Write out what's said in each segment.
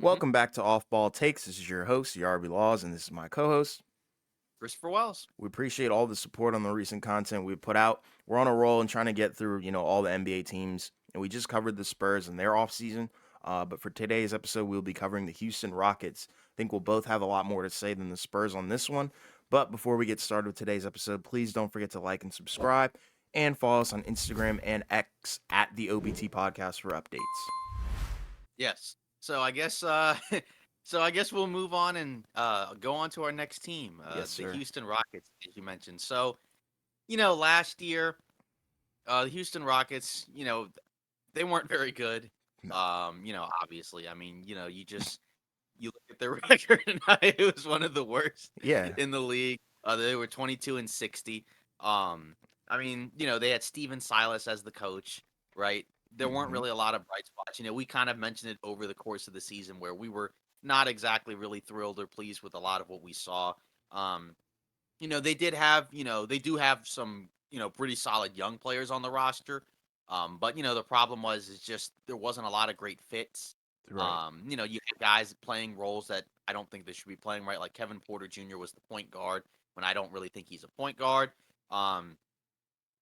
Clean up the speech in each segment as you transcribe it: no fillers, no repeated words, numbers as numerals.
Mhm. Welcome back to Off Ball Takes. This is your host, Yarby Laws, and this is my co-host. Christopher Wells. We appreciate all the support on the recent content we put out. We're on a roll and trying to get through, all the NBA teams, and we just covered the Spurs and their offseason. But for today's episode, we'll be covering the Houston Rockets. I think we'll both have a lot more to say than the Spurs on this one. But before we get started with today's episode, please don't forget to like and subscribe and follow us on Instagram and X at the OBT Podcast for updates. Yes. So I guess we'll move on and go on to our next team, Yes, the sir. Houston Rockets, as you mentioned. So, last year, the Houston Rockets, they weren't very good. No. Obviously, I mean, you look at their record and it was one of the worst Yeah. in the league. They were 22-60. I mean, they had Steven Silas as the coach, right? There weren't Hmm. really a lot of bright spots. We kind of mentioned it over the course of the season where we were not exactly really thrilled or pleased with a lot of what we saw. Um, they do have some, pretty solid young players on the roster. But the problem is just there wasn't a lot of great fits. Right. You had guys playing roles that I don't think they should be playing, right? Like Kevin Porter Jr. was the point guard when I don't really think he's a point guard. Um,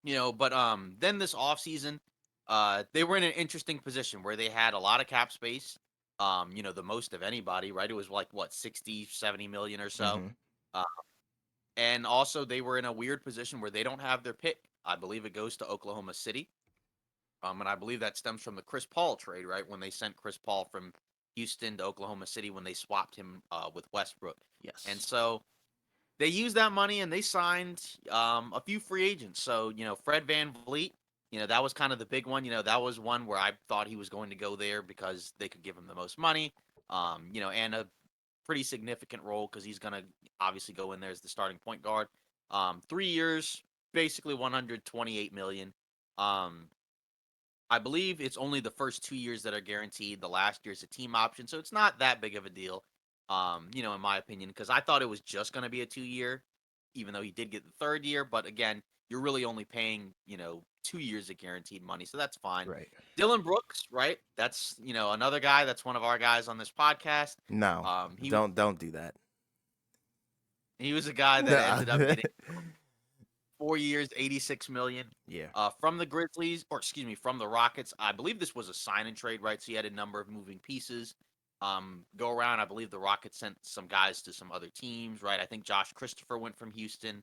but then this offseason, they were in an interesting position where they had a lot of cap space. The most of anybody, right? It was like what, 60, 70 million or so. Hmm. Uh, and also they were in a weird position where they don't have their pick. I believe it goes to Oklahoma City. And I believe that stems from the Chris Paul trade, right? When they sent Chris Paul from Houston to Oklahoma City when they swapped him with Westbrook. And Yes. so they used that money and they signed a few free agents. So, Fred Van Vliet, that was kind of the big one. That was one where I thought he was going to go there because they could give him the most money, and a pretty significant role because he's going to obviously go in there as the starting point guard. 3 years, basically 128 million. Um, I believe it's only the first 2 years that are guaranteed. The last year's a team option, so it's not that big of a deal. In my opinion, because I thought it was just going to be a 2 year, even though he did get the third year. But again, you're really only paying 2 years of guaranteed money, so that's fine. Right. Dylan Brooks, right? That's another guy. That's one of our guys on this podcast. No. Um, he was Don't do that. he was a guy that Nah. ended up getting 4 years, 86 million. Yeah. From the Grizzlies, or excuse me, from the Rockets. I believe this was a sign and trade, right? So you had a number of moving pieces go around. I believe the Rockets sent some guys to some other teams, right? I think Josh Christopher went from Houston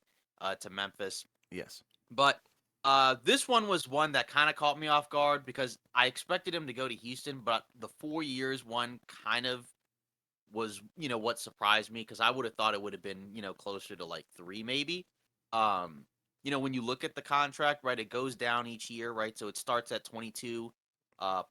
to Memphis. Yes. But this one was one that kind of caught me off guard because I expected him to go to Houston, but the 4 years one kind of was, what surprised me because I would have thought it would have been, closer to like three maybe. Um, when you look at the contract, right, it goes down each year, right? So it starts at 22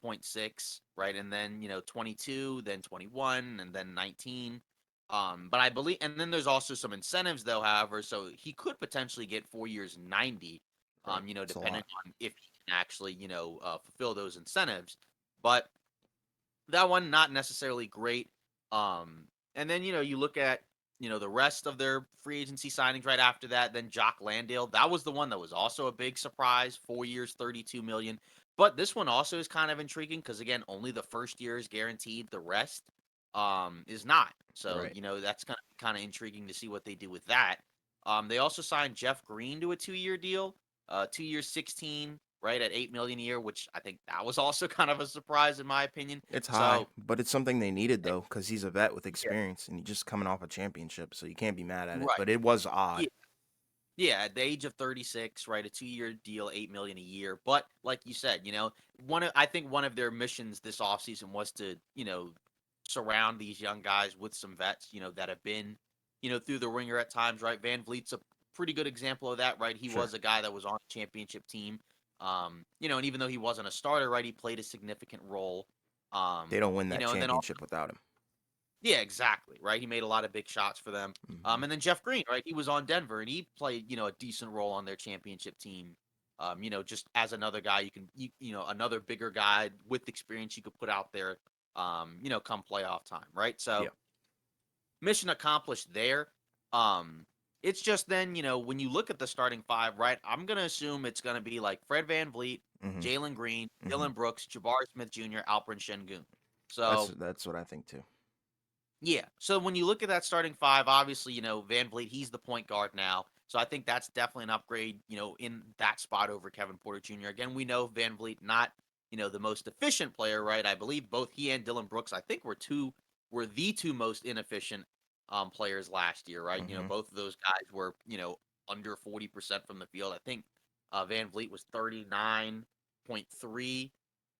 point 6, right? And then, 22, then 21, and then 19. But I believe and then there's also some incentives though, however, so he could potentially get 4 years 90, Right. It's a depending lot. on if he can actually, fulfill those incentives. But that one not necessarily great. And then you look at the rest of their free agency signings right after that. Then Jock Landale, that was the one that was also a big surprise. 4 years, 32 million. But this one also is kind of intriguing because again, only the first year is guaranteed. The rest is not. So Right. that's kind of intriguing to see what they do with that. They also signed Jeff Green to a 2 year deal. 2 years, 16, right at 8 million a year, which I think that was also kind of a surprise in my opinion. It's high, So but it's something they needed eh, though, because he's a vet with yeah, experience and he's just coming off a championship, so you can't be mad at it. right, But it was yeah, odd. yeah. At the age of 36, right, a 2 year deal, 8 million a year. But like you said, I think one of their missions this offseason was to surround these young guys with some vets, that have been through the ringer at times, right? Van Vliet's a pretty good example of that, right? He Sure. was a guy that was on a championship team. And even though he wasn't a starter, right, he played a significant role. They don't win that And then championship without him. yeah, exactly, right? He made a lot of big shots for them. Hmm. And then Jeff Green, right? He was on Denver and he played, a decent role on their championship team. Just as another guy another bigger guy with experience you could put out there, come playoff time, right? So Yeah. mission accomplished there. Um, it's just then, when you look at the starting five, right? I'm gonna assume it's gonna be like Fred Van Vliet, Hmm. Jalen Green, Hmm. Dylan Brooks, Jabari Smith Jr., Alperen Şengün. That's So that's what I think too. Yeah. So when you look at that starting five, obviously, Van Vliet, he's the point guard now. So I think that's definitely an upgrade, in that spot over Kevin Porter Jr. Again, we know Van Vliet not, the most efficient player, right? I believe both he and Dylan Brooks, I think were the two most inefficient players last year, right? Hmm. Both of those guys were, under 40% from the field. I think Van Vliet was 39.3,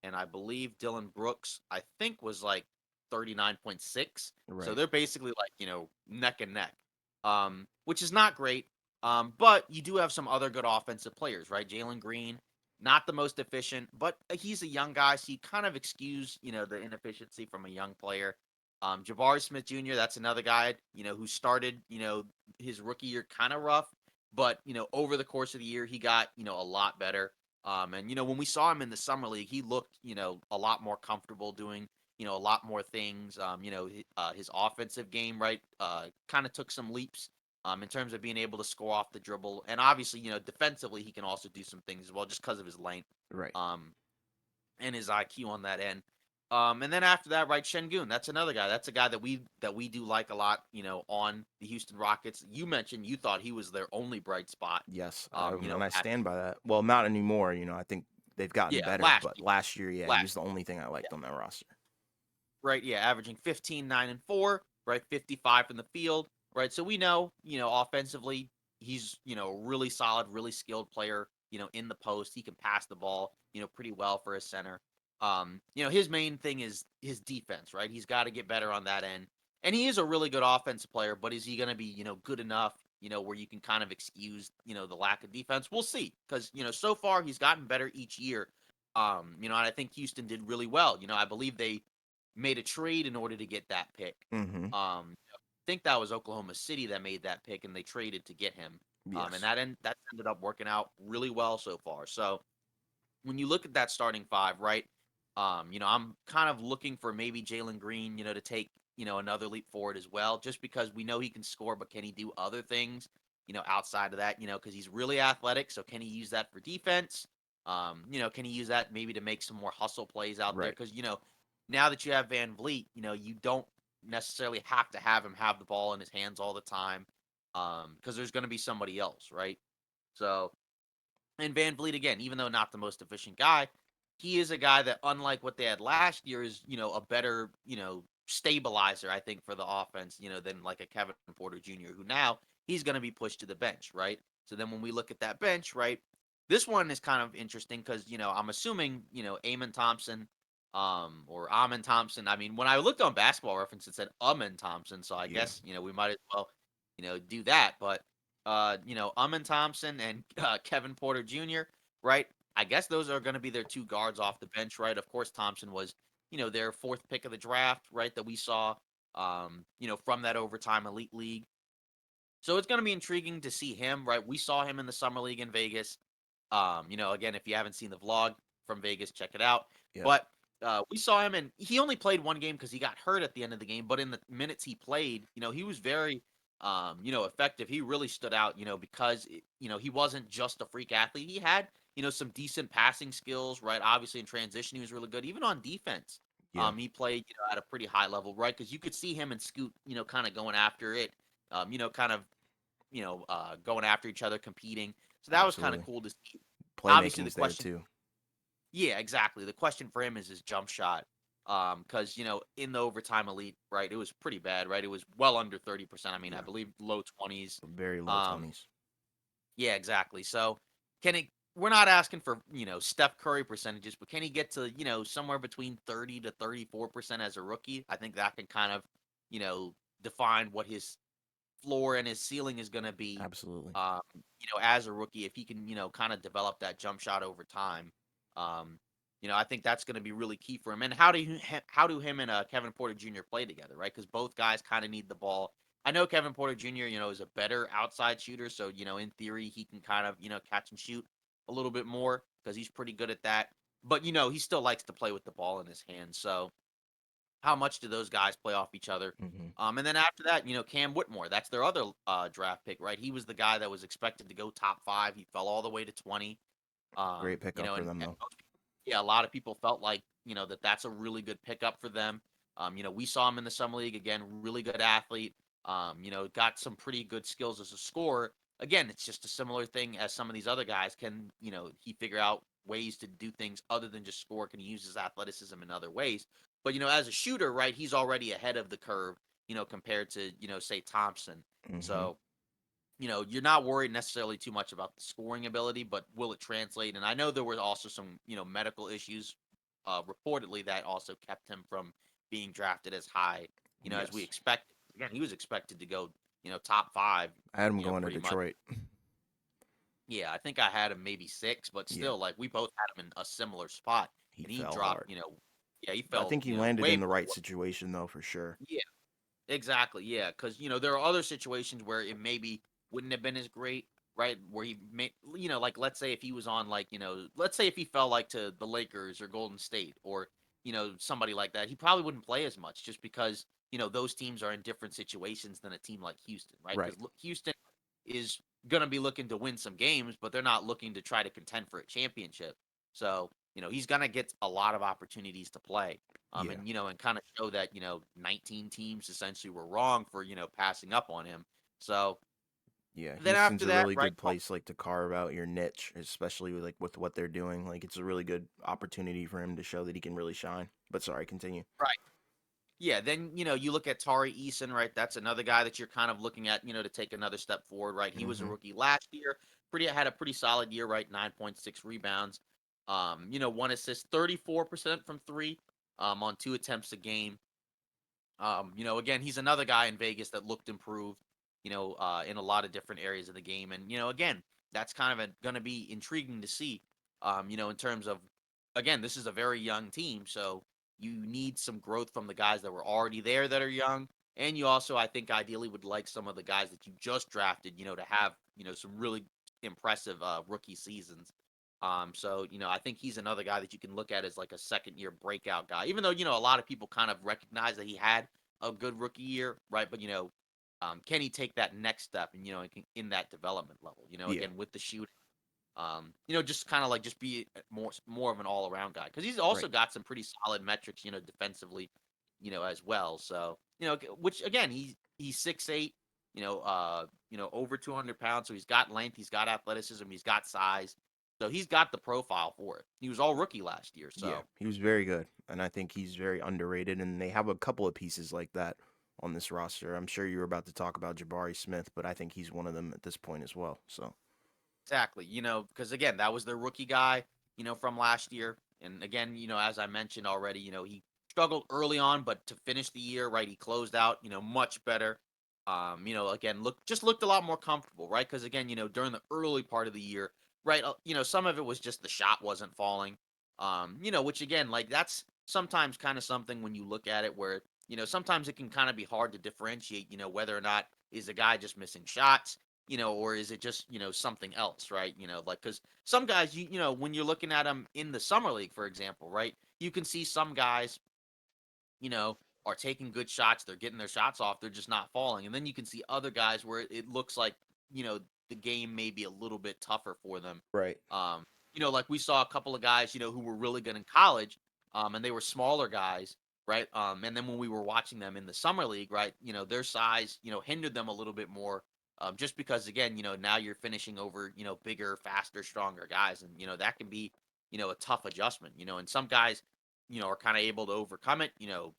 and I believe Dylan Brooks, I think, was like 39.6. So Right. they're basically like, neck and neck, which is not great. But you do have some other good offensive players, right? Jalen Green, not the most efficient, but he's a young guy, so you kind of excuse, the inefficiency from a young player. Jabari Smith Jr., that's another guy, who started, his rookie year kind of rough, but, over the course of the year, he got, a lot better. And, when we saw him in the summer league, he looked, a lot more comfortable doing, a lot more things. His offensive game, right, kind of took some leaps in terms of being able to score off the dribble. And obviously, defensively, he can also do some things as well just because of his length Right. um, and his IQ on that end. And then after that, right, Shengun, that's another guy. That's a guy that we do like a lot, on the Houston Rockets. You mentioned you thought he was their only bright spot. Yes, and I At stand by that. Well, not anymore. I think they've gotten yeah, better, last but year, last year, yeah, he last was the only thing I liked on that roster. right? Yeah, averaging 15, 9, and 4, right? 55 from the field, right? So we know, offensively, he's, a really solid, really skilled player, in the post. He can pass the ball, pretty well for a center. His main thing is his defense, right? He's got to get better on that end. And he is a really good offensive player, but is he going to be, good enough, where you can kind of excuse, the lack of defense? We'll see. Because, so far he's gotten better each year. And I think Houston did really well. I believe they made a trade in order to get that pick. Hmm. I think that was Oklahoma City that made that pick, and they traded to get him. And Yes. that ended up working out really well so far. So when you look at that starting five, right? I'm kind of looking for maybe Jalen Green, to take another leap forward as well, just because we know he can score, but can he do other things, outside of that? Because he's really athletic. So can he use that for defense? Can he use that maybe to make some more hustle plays out there? Right. Because now that you have Van Vliet, you don't necessarily have to have him have the ball in his hands all the time, because there's going to be somebody else, right? So and Van Vliet again, even though not the most efficient guy, he is a guy that, unlike what they had last year, is a better stabilizer, I think, for the offense, than like a Kevin Porter Jr., who now he's going to be pushed to the bench, right? So then when we look at that bench, right, this one is kind of interesting because I'm assuming Amon Thompson, or Amon Thompson. I mean, when I looked on Basketball Reference, it said Amon Thompson, so I Yeah. guess we might as well do that, but Amon Thompson and Kevin Porter Jr., right? I guess those are going to be their two guards off the bench, right? Of course, Thompson was, their fourth pick of the draft, right? That we saw, from that overtime elite league. So it's going to be intriguing to see him, right? We saw him in the summer league in Vegas. Again, if you haven't seen the vlog from Vegas, check it out. Yep. But we saw him, and he only played one game because he got hurt at the end of the game. But in the minutes he played, he was very, effective. He really stood out, because he wasn't just a freak athlete. He had, some decent passing skills, right? Obviously in transition, he was really good. Even on defense, Yeah. he played, at a pretty high level, right? Because you could see him and Scoot, kind of going after it, kind of going after each other, competing. So that was kind of Absolutely. cool to see. Obviously, the Playmaking's there question, too. yeah, exactly. The question for him is his jump shot. Because in the overtime elite, right, it was pretty bad, right? It was well under 30%. I mean, I Yeah. believe low 20s. Very low Um, 20s. yeah, exactly. So can it? We're not asking for Steph Curry percentages, but can he get to somewhere between 30 to 34% as a rookie? I think that can kind of you know define what his floor and his ceiling is going to be, Absolutely. as a rookie if he can, kind of develop that jump shot over time. Um, I think that's going to be really key for him. And how do him and Kevin Porter Jr. play together, right? Because both guys kind of need the ball. I know Kevin Porter Jr. Is a better outside shooter, so in theory he can kind of catch and shoot a little bit more because he's pretty good at that. But he still likes to play with the ball in his hands. So how much do those guys play off each other? Hmm. And then after that, Cam Whitmore, that's their other draft pick, right? He was the guy that was expected to go top 5. He fell all the way to 20. Great pickup for And them though. yeah, a lot of people felt like, that's a really good pickup for them. We saw him in the summer league again, really good athlete. Got some pretty good skills as a scorer. Again, it's just a similar thing as some of these other guys. Can he figure out ways to do things other than just score? Can he use his athleticism in other ways? But as a shooter, right, he's already ahead of the curve. Compared to say Thompson. Hmm. So you're not worried necessarily too much about the scoring ability, but will it translate? And I know there were also some, medical issues, reportedly that also kept him from being drafted as high, as we Yes. expected. Again, he was expected to go, top five, I had him going to pretty much. Detroit. Yeah, I think I had him maybe six, but Yeah, still, like we both had him in a similar spot, he and he fell dropped, hard. yeah, he But I fell, think he landed way in the below right what. situation though, for sure. Yeah. Exactly, yeah, because there are other situations where it maybe wouldn't have been as great, right? Where he may, like let's say if he was on like, let's say if he fell like to the Lakers or Golden State or somebody like that, he probably wouldn't play as much just because those teams are in different situations than a team like Houston, right? Right. Because Houston is gonna be looking to win some games, but they're not looking to try to contend for a championship. So he's gonna get a lot of opportunities to play Yeah. and kind of show that 19 teams essentially were wrong for passing up on him. So Yeah, then Houston's after a that, really right? good place like to carve out your niche, especially with, like with what they're doing. Like it's a really good opportunity for him to show that he can really shine. But sorry, continue. Right. Yeah, then you look at Tari Eason, right? That's another guy that you're kind of looking at, to take another step forward, right? He was a Hmm. rookie last year, had a pretty solid year, right? 9.6 rebounds, 1 assist, 34% from three, on 2 attempts a game. Again, he's another guy in Vegas that looked improved, in a lot of different areas of the game. And, again, that's kind of going to be intriguing to see, in terms of, again, this is a very young team. So you need some growth from the guys that were already there that are young. And you also, I think, ideally would like some of the guys that you just drafted, to have, some really impressive rookie seasons. So I think he's another guy that you can look at as like a second year breakout guy, even though, a lot of people kind of recognize that he had a good rookie year, right? But can he take that next step and in that development level? Yeah. Again with the shooting, just kind of like just be more of an all around guy because he's also Right. got some pretty solid metrics, defensively, as well. So which again he's 6'8", over 200 pounds, so he's got length, he's got athleticism, he's got size, so he's got the profile for it. He was all rookie last year, Yeah, so he was very good, and I think he's very underrated. And they have a couple of pieces like that on this roster. I'm sure you were about to talk about Jabari Smith, but I think he's one of them at this point as well. So exactly, because again, that was their rookie guy, from last year. And again, as I mentioned already, he struggled early on, but to finish the year, right, he closed out, much better. Again, looked a lot more comfortable, right? Because again, during the early part of the year, right, some of it was just the shot wasn't falling. Which again, like that's sometimes kind of something when you look at it where, sometimes it can kind of be hard to differentiate, whether or not is a guy just missing shots, or is it just, something else, right? Like, because some guys, when you're looking at them in the summer league, for example, right, you can see some guys, are taking good shots, they're getting their shots off, they're just not falling. And then you can see other guys where it looks like, the game may be a little bit tougher for them. right. Um, like we saw a couple of guys, who were really good in college, and they were smaller guys, right? And then when we were watching them in the summer league, right, their size, hindered them a little bit more, just because again, now you're finishing over, bigger, faster, stronger guys, and that can be, a tough adjustment, and some guys, are kind of able to overcome it,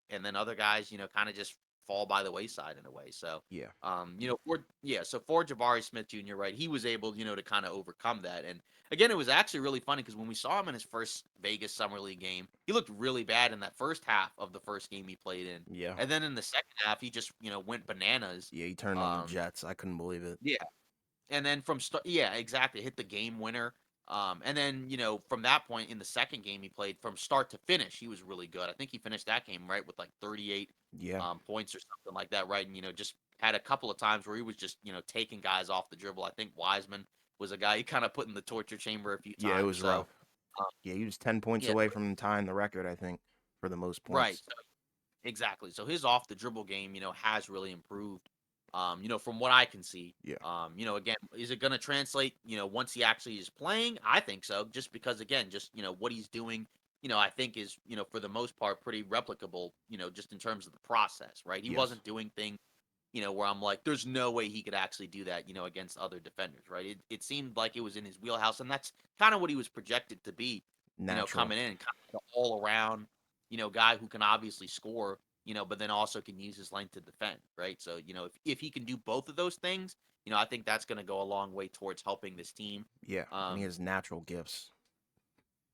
and then other guys, kind of just fall by the wayside in a way. So, Yeah. for Jabari Smith Jr., right, he was able, to kind of overcome that. And again, it was actually really funny because when we saw him in his first Vegas Summer League game, he looked really bad in that first half of the first game he played in. Yeah. And then in the second half, he just, went bananas. Yeah, he turned on the Um, Jets. I couldn't believe it. yeah, and then yeah, exactly, hit the game winner. And then from that point in the second game he played from start to finish, he was really good. I think he finished that game right with like 38 Yeah. points or something like that, right? And just had a couple of times where he was just taking guys off the dribble. I think Wiseman was a guy he kind of put in the torture chamber a few Yeah, it times. was So rough. Yeah, he was 10 points yeah, away from tying the record, I think, for the most right. points. Exactly. So his off the dribble game, has really improved. From what I can see. Yeah. Again, is it going to translate, once he actually is playing? I think so, just because again, just, what he's doing, I think is, for the most part pretty replicable, just in terms of the process, right? He Yes. wasn't doing things, where I'm like, there's no way he could actually do that, against other defenders, right? It seemed like it was in his wheelhouse, and that's kind of what he was projected to be, Natural. coming in, kind of the all around, guy who can obviously score, but then also can use his length to defend, right? So, if he can do both of those things, I think that's going to go a long way towards helping this team. Yeah, and he Um, has natural gifts.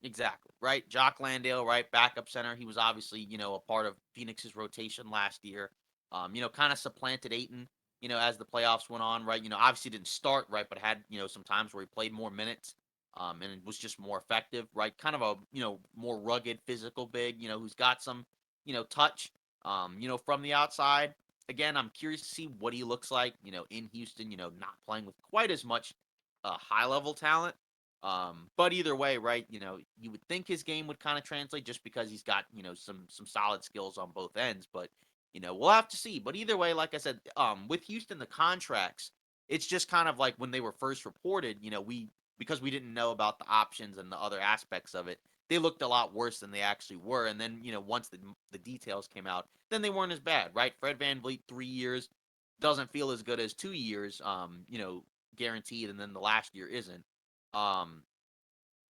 Exactly, right? Jock Landale, right? Backup center. He was obviously, a part of Phoenix's rotation last year. Kind of supplanted Aiton, as the playoffs went on, right? Obviously didn't start, right, but had, some times where he played more minutes, and was just more effective, right? Kind of a, more rugged physical big, who's got some, touch, from the outside. Again, I'm curious to see what he looks like, in Houston, not playing with quite as much high level talent. But either way, right? You would think his game would kind of translate just because he's got, some solid skills on both ends. But we'll have to see. But either way, like I said, with Houston, the contracts, it's just kind of like when they were first reported, we because we didn't know about the options and the other aspects of it, they looked a lot worse than they actually were. And then, once the details came out, then they weren't as bad, right? Fred Van Vliet, 3 years, doesn't feel as good as 2 years, guaranteed, and then the last year isn't. Um,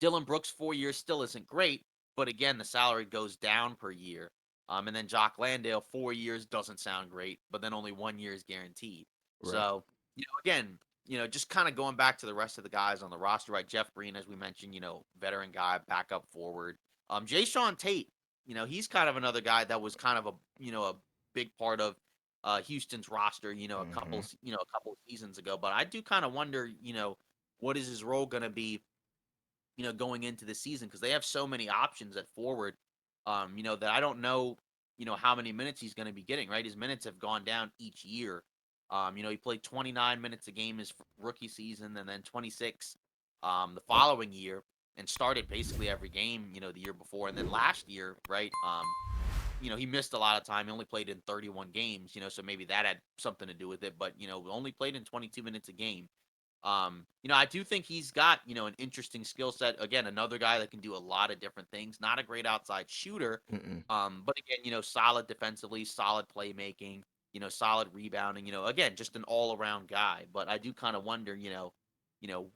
Dylan Brooks, 4 years, still isn't great, but again, the salary goes down per year. And then Jock Landale, 4 years, doesn't sound great, but then only 1 year is guaranteed. Right. So, again, just kind of going back to the rest of the guys on the roster, right? Jeff Green, as we mentioned, veteran guy, backup forward. Jay Sean Tate, he's kind of another guy that was kind of a big part of Houston's roster, Hmm. a couple of seasons ago. But I do kind of wonder, what is his role going to be, going into the season because they have so many options at forward, that I don't know, how many minutes he's going to be getting, right? His minutes have gone down each year. He played 29 minutes a game his rookie season and then 26 the following year and started basically every game, the year before. And then last year, right? He missed a lot of time. He only played in 31 games, so maybe that had something to do with it, but only played in 22 minutes a game. I do think he's got, an interesting skill set. Again, another guy that can do a lot of different things. Not a great outside shooter, Mm-mm. but again, solid defensively, solid playmaking, solid rebounding. Again, just an all-around guy. But I do kind of wonder,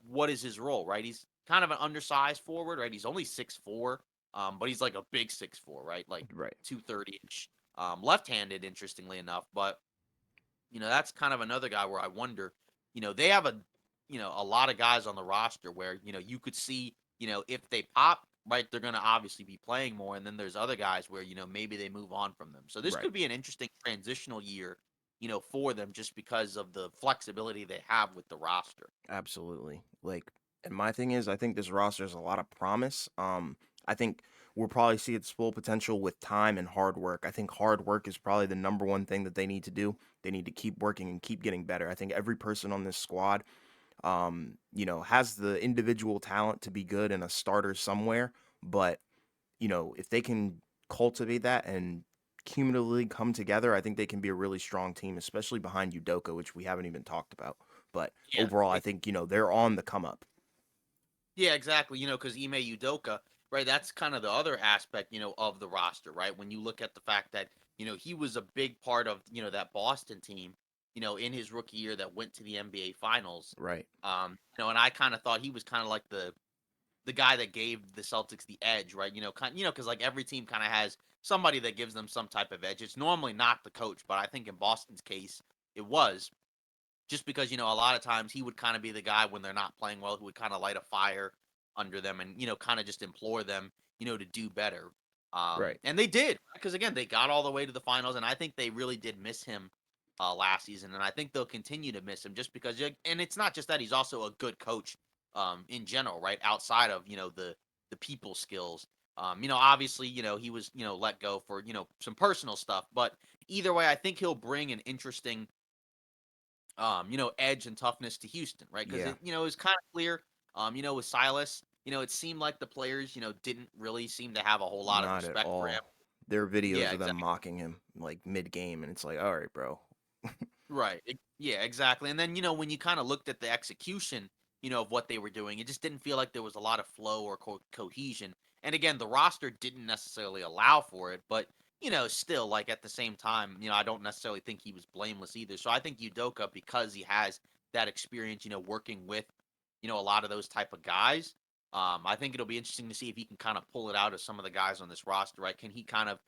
what is his role, right? He's kind of an undersized forward, right? He's only 6'4", but he's like a big 6'4", right? Like Right. 230-ish, left-handed, interestingly enough. But that's kind of another guy where I wonder, they have a lot of guys on the roster where, you could see, if they pop, right, they're going to obviously be playing more. And then there's other guys where, maybe they move on from them. So this Right. could be an interesting transitional year, for them just because of the flexibility they have with the roster. Absolutely. Like, and my thing is, I think this roster has a lot of promise. I think we'll probably see its full potential with time and hard work. I think hard work is probably the number one thing that they need to do. They need to keep working and keep getting better. I think every person on this squad, has the individual talent to be good and a starter somewhere. But, if they can cultivate that and cumulatively come together, I think they can be a really strong team, especially behind Udoka, which we haven't even talked about. But Yeah. overall, I think, they're on the come up. Yeah, exactly. Because Ime Udoka, right? That's kind of the other aspect, of the roster, right? When you look at the fact that, he was a big part of, that Boston team, in his rookie year that went to the NBA Finals. Right. And I kind of thought he was kind of like the guy that gave the Celtics the edge, right? Because like every team kind of has somebody that gives them some type of edge. It's normally not the coach, but I think in Boston's case, it was just because a lot of times he would kind of be the guy when they're not playing well who would kind of light a fire under them and kind of just implore them to do better. Right. And they did, because again they got all the way to the finals, and I think they really did miss him last season, and I think they'll continue to miss him just because and it's not just that he's also a good coach in general, right? Outside of the people skills. Obviously, he was, let go for, some personal stuff, but either way, I think he'll bring an interesting edge and toughness to Houston, right? Because Yeah. it was kind of clear, with Silas, it seemed like the players, didn't really seem to have a whole lot of Not at respect for him. all. There are Yeah, videos of them exactly. mocking him like mid game, and it's like, all right, bro. Right. Yeah, exactly. And then, when you kind of looked at the execution, of what they were doing. It just didn't feel like there was a lot of flow or cohesion. And again, the roster didn't necessarily allow for it, but still, like at the same time, I don't necessarily think he was blameless either. So I think Udoka, because he has that experience, working with, a lot of those type of guys. I think it'll be interesting to see if he can kind of pull it out of some of the guys on this roster, right? Can he kind of,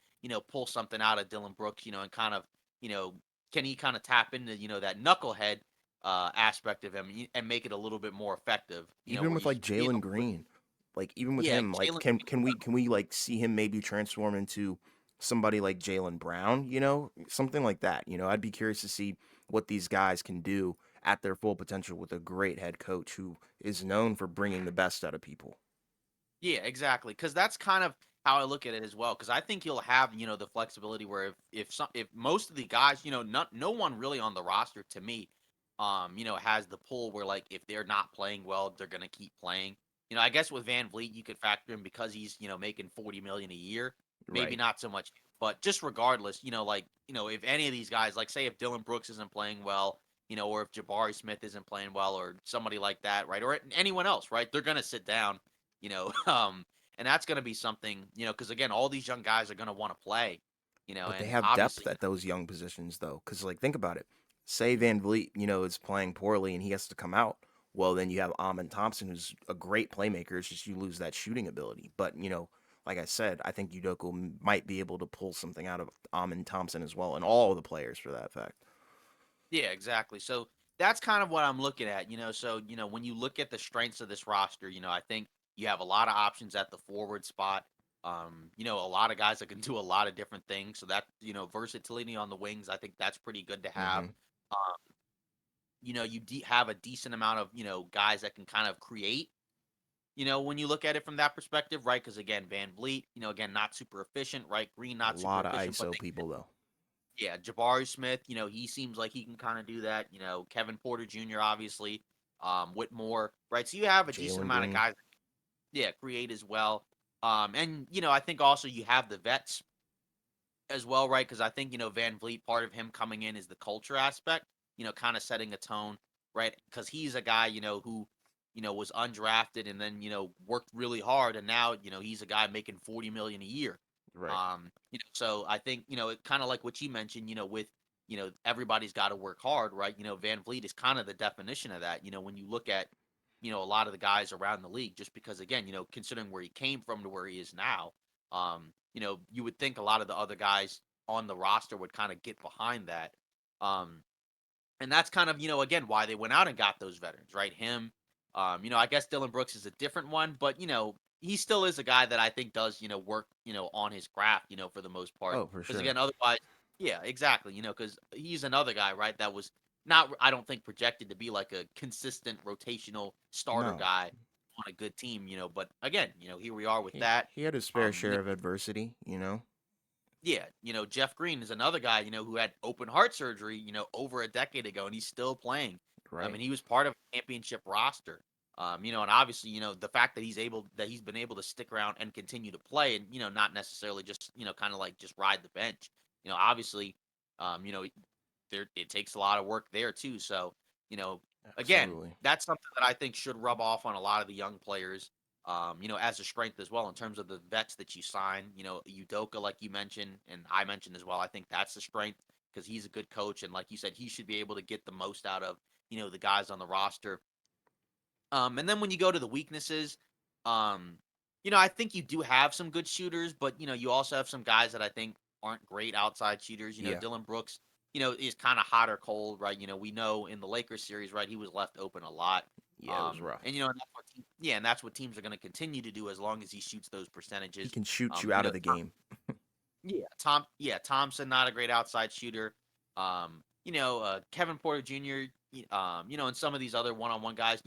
pull something out of Dylan Brooks, and kind of, you know, can he kind of tap into, that knucklehead aspect of him and make it a little bit more effective, Even where with he's like being Jalen able to, Green, like even with yeah, him, like Jalen. can we like see him maybe transform into somebody like Jalen Brown? Something like that. I'd be curious to see what these guys can do at their full potential with a great head coach who is known for bringing the best out of people. Yeah, exactly. Because that's kind of how I look at it as well. Because I think you'll have the flexibility where if most of the guys, not no one really on the roster to me, has the pull where like if they're not playing well, they're gonna keep playing. I guess with Van Vliet you could factor in because he's making 40 million a year, maybe Right. not so much. But just regardless, like if any of these guys, like say if Dylan Brooks isn't playing well, or if Jabari Smith isn't playing well, or somebody like that, right, or anyone else, right, they're gonna sit down and that's going to be something, because again, all these young guys are going to want to play, But they and have obviously, depth at those young positions, though. Because, like, think about it. Say Van Vliet, is playing poorly and he has to come out. Well, then you have Amon Thompson, who's a great playmaker. It's just you lose that shooting ability. But, like I said, I think Udoka might be able to pull something out of Amon Thompson as well, and all of the players for that fact. yeah, exactly. So that's kind of what I'm looking at, So, when you look at the strengths of this roster, I think you have a lot of options at the forward spot. A lot of guys that can do a lot of different things. So that, versatility on the wings, I think that's pretty good to have. Hmm. Um, you have a decent amount of, guys that can kind of create. When you look at it from that perspective, right? Because again, Van Vliet, again, not super efficient, right? Green, A not super lot of efficient, but ISO people, though. yeah, Jabari Smith, he seems like he can kind of do that. Kevin Porter Jr. obviously, Whitmore, right? So you have a decent Jalen amount of Green. guys, yeah, create as well. And I think also you have the vets as well, right? Because I think Van Vliet, part of him coming in is the culture aspect, kind of setting a tone, right? Because he's a guy, who was undrafted and then worked really hard, and now he's a guy making 40 million a year. Right. So I think it kind of like what you mentioned, with everybody's got to work hard, right? Van Vliet is kind of the definition of that. When you look at a lot of the guys around the league, just because again, considering where he came from to where he is now, you would think a lot of the other guys on the roster would kind of get behind that. Um, and that's kind of, again, why they went out and got those veterans, right? Him, I guess Dylan Brooks is a different one, but he still is a guy that I think does, work, on his craft, for the most part. Oh, for Because sure. again, otherwise, yeah, exactly, because he's another guy, right? That was not, I don't think, projected to be like a consistent rotational starter No. guy on a good team, but again, here we are with He, that. he had his fair Um, you know, share of adversity. yeah, Jeff Green is another guy, who had open heart surgery, over a decade ago, and he's still playing. Right. And he was part of a championship roster. And obviously, the fact that he's been able to stick around and continue to play, and not necessarily just kind of like just ride the bench. Obviously, um, you know, there it takes a lot of work there too. So, you know, again, Absolutely. that's something that I think should rub off on a lot of the young players. As a strength as well in terms of the vets that you sign. Udoka, like you mentioned, and I mentioned as well. I think that's the strength because he's a good coach, and like you said, he should be able to get the most out of the guys on the roster. And then when you go to the weaknesses, um, I think you do have some good shooters, but you also have some guys that I think aren't great outside shooters. Yeah. Dylan Brooks, is kind of hot or cold, right? We know in the Lakers series, right, he was left open a lot. Yeah, it was rough. And and that's what yeah, and that's what teams are going to continue to do as long as he shoots those He percentages. can shoot you You out know, of the game. Thompson, not a great outside shooter. Kevin Porter Jr. And some of these other one-on-one guys,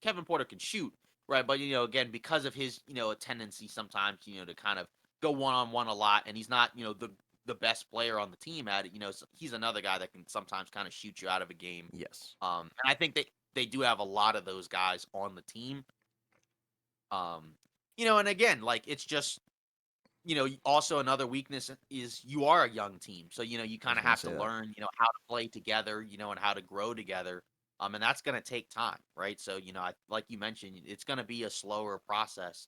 Kevin Porter can shoot, right? But again, because of his, a tendency sometimes, to kind of go one-on-one a lot, and he's not, the best player on the team at it. So he's another guy that can sometimes kind of shoot you out of a game. Yes. And I think they do have a lot of those guys on the team. Um, and again, like it's just also another weakness is you are a young team. So, you I kind was of gonna have to say that. learn, how to play together, and how to grow together. And that's going to take time, right? So, like you mentioned, it's going to be a slower process,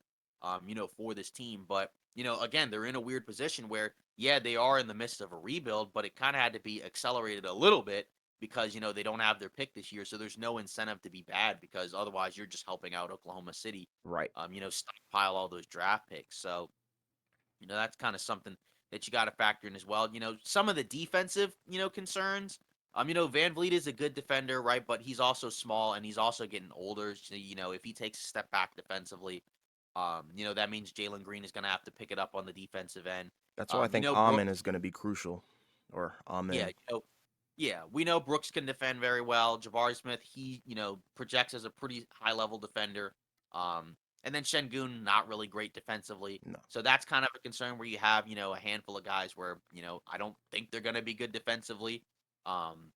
for this team. But, again, they're in a weird position where, yeah, they are in the midst of a rebuild, but it kind of had to be accelerated a little bit because, they don't have their pick this year. So there's no incentive to be bad because otherwise you're just helping out Oklahoma City, Right. stockpile all those draft picks. So, that's kind of something that you got to factor in as well. Some of the defensive, concerns. Van Vliet is a good defender, right? But he's also small and he's also getting older. So, if he takes a step back defensively, that means Jalen Green is going to have to pick it up on the defensive end. That's why I think Brooks, Amen is going to be crucial, or yeah, Amen. yeah, we know Brooks can defend very well. Jabari Smith, he, projects as a pretty high level defender. And then Shengun, not really great defensively. No. So that's kind of a concern where you have, a handful of guys where, I don't think they're going to be good defensively. Um,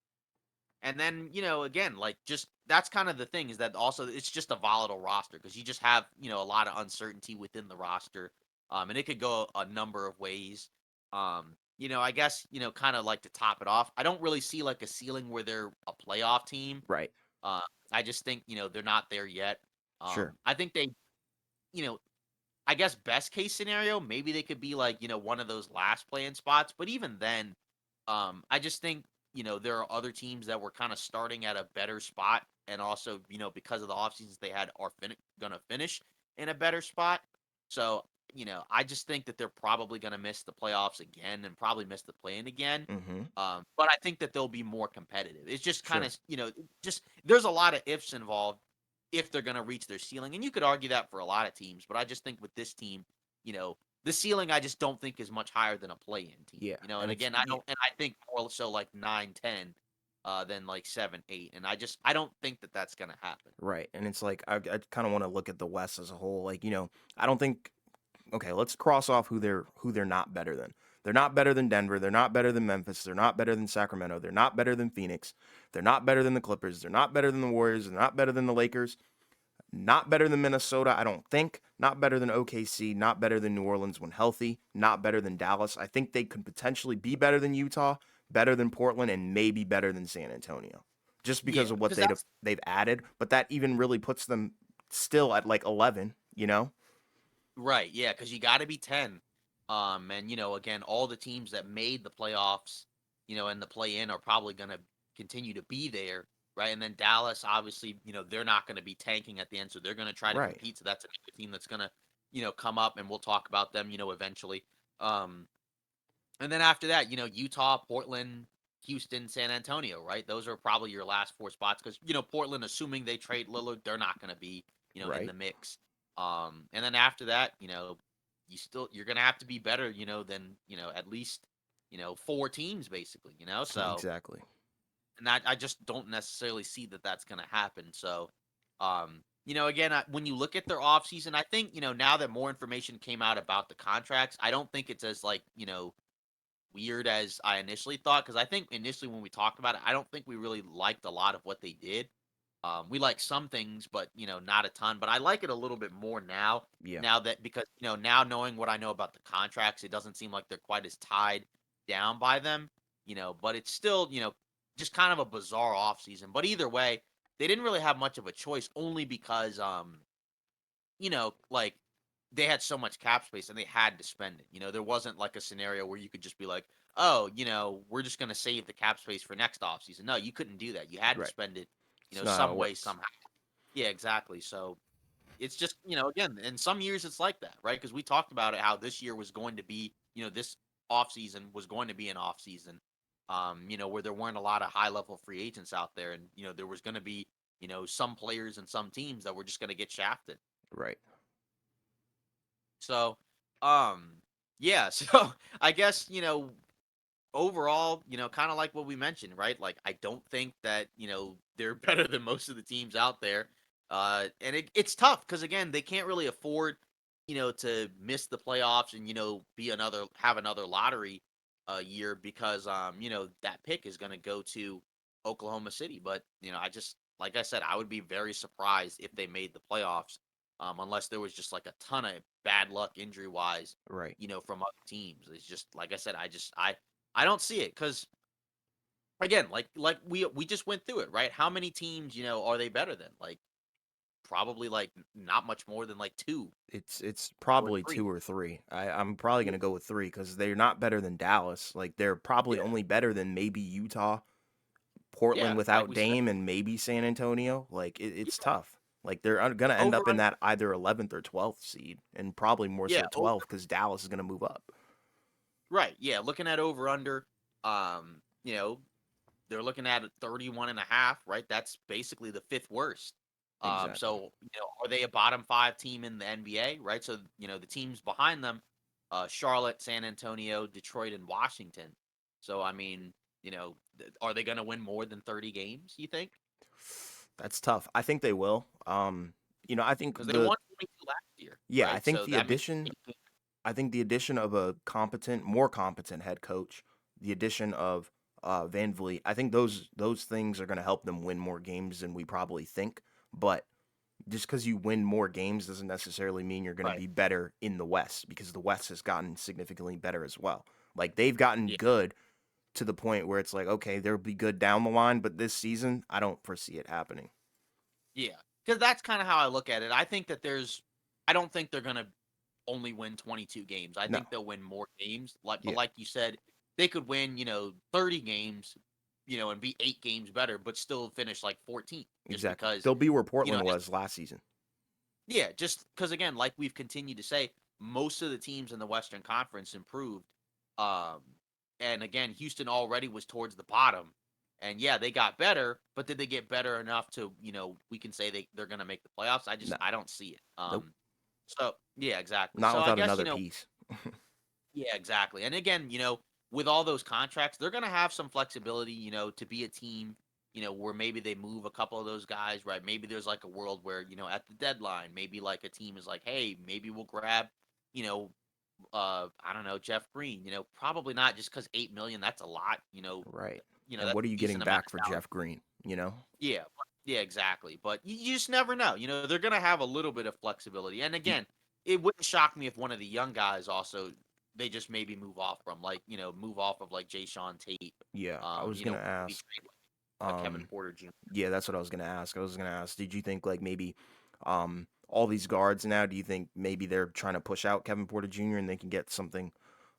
and then, again, like just that's kind of the thing is that also it's just a volatile roster because you just have, a lot of uncertainty within the roster. And it could go a number of ways. I guess, kind of like to top it off, I don't really see like a ceiling where they're a playoff team. Right. Uh, I just think, they're not there yet. Sure. I think they, you know, I guess best case scenario, maybe they could be like, one of those last play-in spots. But even then, I just think, there are other teams that were kind of starting at a better spot. And also, because of the off seasons they had, are gonna finish in a better spot. So, I just think that they're probably gonna miss the playoffs again and probably miss the play-in again. Mm-hmm. But I think that they'll be more competitive. It's just kind Sure. of, just there's a lot of ifs involved if they're going to reach their ceiling. And you could argue that for a lot of teams, but I just think with this team, the ceiling I just don't think is much higher than a play-in team. Yeah. And And it's again, I don't and I think more so like 9, 10 than like 7, 8. And I don't think that that's going to happen. right. And it's like I kind of want to look at the West as a whole. Like, I don't think okay, let's cross off who they're not better than. They're not better than Denver. They're not better than Memphis. They're not better than Sacramento. They're not better than Phoenix. They're not better than the Clippers. They're not better than the Warriors. They're not better than the Lakers. Not better than Minnesota, I don't think. Not better than OKC. Not better than New Orleans when healthy. Not better than Dallas. I think they could potentially be better than Utah, better than Portland, and maybe better than San Antonio, just Yeah, because of what because they've added. But that even really puts them still at like 11. You know? right. Yeah, because you got to be 10. And again, all the teams that made the playoffs, and the play-in are probably going to continue to be there, right? And then Dallas, obviously, they're not going to be tanking at the end, so they're going to try to Right. compete. So that's another team that's going to, come up, and we'll talk about them, eventually. Um, and then after that, Utah, Portland, Houston, San Antonio, right? Those are probably your last four spots because Portland, assuming they trade Lillard, they're not going to be in Right. the mix. And then after that, you're gonna have to be better, than at least four teams basically, So Exactly. and I just don't necessarily see that that's gonna happen. So, again, when you look at their offseason, I think now that more information came out about the contracts, I don't think it's as like weird as I initially thought because I think initially when we talked about it, I don't think we really liked a lot of what they did. We like some things, but not a ton. But I like it a little bit more now. Yeah. Now that because now knowing what I know about the contracts, it doesn't seem like they're quite as tied down by them. But it's still just kind of a bizarre offseason. But either way, they didn't really have much of a choice, only because like they had so much cap space and they had to spend it. There wasn't like a scenario where you could just be like, oh, we're just gonna save the cap space for next offseason. No, you couldn't do that. You had to Right. spend it, It's not how some it way, works. somehow. Yeah, exactly. So it's just, again, in some years it's like that, right? Because we talked about it, how this year was going to be, this offseason was going to be an offseason, where there weren't a lot of high level free agents out there. And, there was going to be, some players and some teams that were just going to get shafted. Right. So, yeah. So I guess, overall, kind of like what we mentioned, right? Like, I don't think that, they're better than most of the teams out there. And it's tough because, again, they can't really afford, to miss the playoffs and, have another lottery year because, that pick is going to go to Oklahoma City. But, like I said, I would be very surprised if they made the playoffs, unless there was just like a ton of bad luck injury wise, Right. from other teams. It's just, like I said, I don't see it because again, like we just went through it, right? How many teams, are they better than? Like probably like not much more than like two It's or probably three. 2 or 3. I'm probably Yeah, gonna go with 3 because 'cause they're not better than Dallas. Like, they're probably yeah, only better than maybe Utah, yeah. Portland Like without we said, Dame, and maybe San Antonio. Like, it's yeah, tough. Like, they're gonna end over up in on that either 11th or 12th seed, and probably more yeah, so 12th because Dallas is gonna move up. right. Yeah, looking at over under, um, you know, they're looking at 31 and a half, right? That's basically the fifth worst. Exactly. So, are they a bottom five team in the NBA, right? So, the teams behind them, Charlotte, San Antonio, Detroit, and Washington. So, I mean, are they going to win more than 30 games, you think? That's tough. I think they will. I think Because they won 22 last year, yeah, right? So that means I think the addition of a more competent head coach, the addition of Van Vliet, I think those things are going to help them win more games than we probably think. But just because you win more games doesn't necessarily mean you're going to right. be better in the West because the West has gotten significantly better as well. Like they've gotten Yeah. good to the point where it's like, okay, they'll be good down the line, but this season, I don't foresee it happening. Yeah. Because that's kind of how I look at it. I don't think they're going to only win 22 games. I No, think they'll win more games. But yeah, like you said, they could win, 30 games, and be 8 games better, but still finish like 14th just exactly. because, They'll be where you know, Portland was last season. yeah, just because again, like we've continued to say, most of the teams in the Western Conference improved. Um, and again, Houston already was towards the bottom. And yeah, they got better, but did they get better enough to, we can say they're gonna make the playoffs? No, I don't see it. nope, So yeah, exactly. not So I without guess, another piece. yeah, exactly. And again, with all those contracts, they're going to have some flexibility, to be a team, where maybe they move a couple of those guys, right? Maybe there's like a world where, at the deadline, maybe like a team is like, hey, maybe we'll grab, you know, I don't know, Jeff Green, probably not just because 8 million, that's a lot, Right. And that's what are a you getting decent amount back of for salary. Jeff Green? You know? Yeah, exactly. But you just never know. They're going to have a little bit of flexibility. And Y- again, it wouldn't shock me if one of the young guys also they just maybe move off from like move off of like Jay Sean Tate, Yeah, I was gonna maybe ask. trade like Kevin Um, Porter Jr. yeah, that's what I was gonna ask. I was gonna ask, did you think like maybe, all these guards now? Do you think maybe they're trying to push out Kevin Porter Jr. and they can get something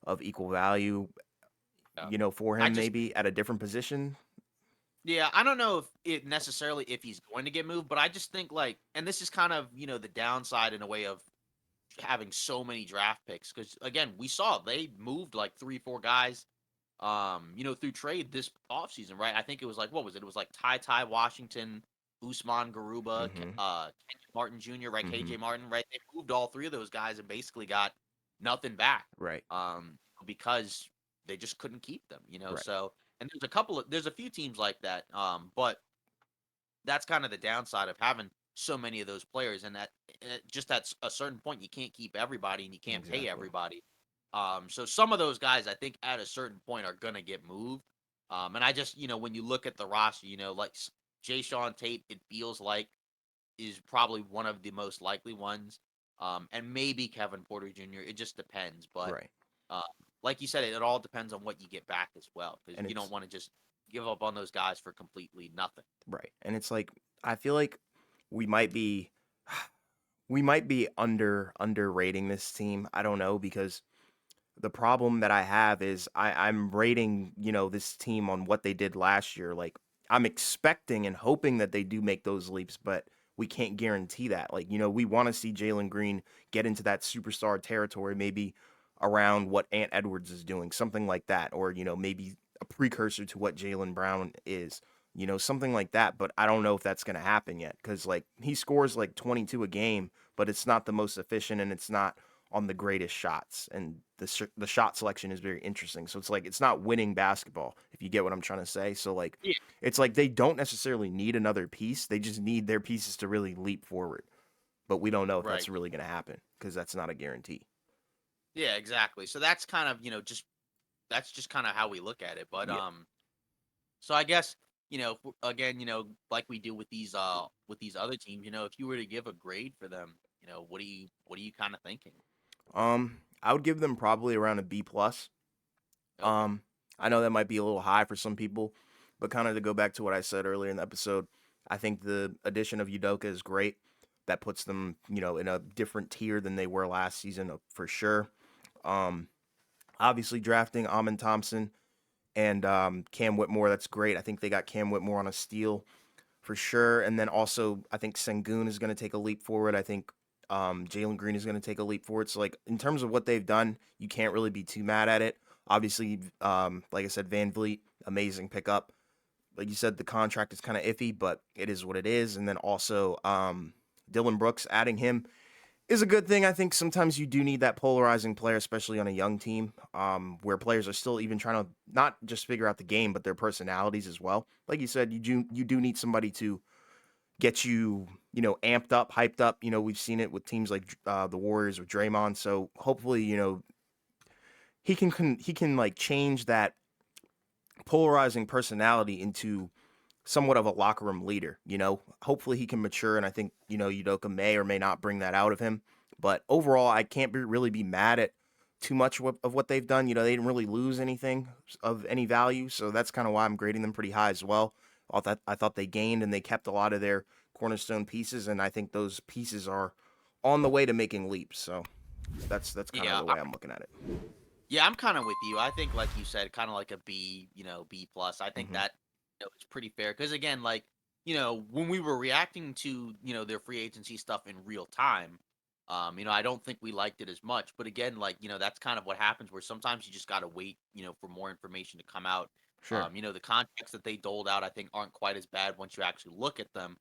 of equal value, Yeah. for I him just maybe at a different position? Yeah, I don't know if it necessarily if he's going to get moved, but I just think like, and this is kind of the downside in a way of having so many draft picks because again we saw they moved like 3 4 guys through trade this offseason, right? I think it was like what was it? It was like Ty Washington, Usman Garuba, Mm-hmm. Kenyon Martin Jr., right? Mm-hmm. KJ Martin, right? They moved all three of those guys and basically got nothing back. Right. Because they just couldn't keep them. Right. So and there's a few teams like that. But that's kind of the downside of having so many of those players, and that just at a certain point you can't keep everybody and you can't pay Exactly. everybody. So some of those guys I think at a certain point are gonna get moved. And I just when you look at the roster, like Jay Sean Tate, it feels like is probably one of the most likely ones. And maybe Kevin Porter Jr. It just depends, but Right. uh, like you said, it all depends on what you get back as well, because And you don't it's want to just give up on those guys for completely nothing. right. And it's like I feel like we might be underrating this team. I don't know because the problem that I have is I'm rating, this team on what they did last year. Like I'm expecting and hoping that they do make those leaps, but we can't guarantee that. Like, we want to see Jalen Green get into that superstar territory, maybe around what Ant Edwards is doing, something like that, or maybe a precursor to what Jalen Brown is. Something like that, but I don't know if that's going to happen yet because, like, he scores like 22 a game, but it's not the most efficient and it's not on the greatest shots, and the shot selection is very interesting. So it's like it's not winning basketball, if you get what I'm trying to say. So like Yeah, it's like they don't necessarily need another piece. They just need their pieces to really leap forward. But we don't know if right. that's really going to happen because that's not a guarantee. Yeah, exactly. So that's kind of, just that's just kind of how we look at it. But Yeah. so I guess, again, like we do with these other teams, if you were to give a grade for them, what are you kind of thinking? I would give them probably around a B plus. Okay. Um, I know that might be a little high for some people. But kind of to go back to what I said earlier in the episode, I think the addition of Udoka is great. That puts them, in a different tier than they were last season for sure. Um, Obviously, drafting Amon Thompson and Cam Whitmore, that's great. I think they got Cam Whitmore on a steal for sure. And then also, I think Sengun is going to take a leap forward. I think Jalen Green is going to take a leap forward. So, like, in terms of what they've done, you can't really be too mad at it. Obviously, like I said, Van Vliet, amazing pickup. Like you said, the contract is kind of iffy, but it is what it is. And then also, Dylan Brooks, adding him is a good thing. I think sometimes you do need that polarizing player, especially on a young team, where players are still even trying to not just figure out the game, but their personalities as well. Like you said, you do need somebody to get you, amped up, hyped up. We've seen it with teams like the Warriors with Draymond. So hopefully, he can like change that polarizing personality into somewhat of a locker room leader. Hopefully he can mature, and I think Udoka may or may not bring that out of him. But overall, I can't really be mad at too much of what they've done. They didn't really lose anything of any value, so that's kind of why I'm grading them pretty high as well. I thought they gained and they kept a lot of their cornerstone pieces, and I think those pieces are on the way to making leaps. So that's kind of Yeah, the way I'm looking at it. yeah, I'm kind of with you. I think, like you said, kind of like a B, B plus. I think Hmm. that it's pretty fair because again, like when we were reacting to their free agency stuff in real time, I don't think we liked it as much. But again, like that's kind of what happens where sometimes you just got to wait, for more information to come out. Sure. The contracts that they doled out, I think, aren't quite as bad once you actually look at them.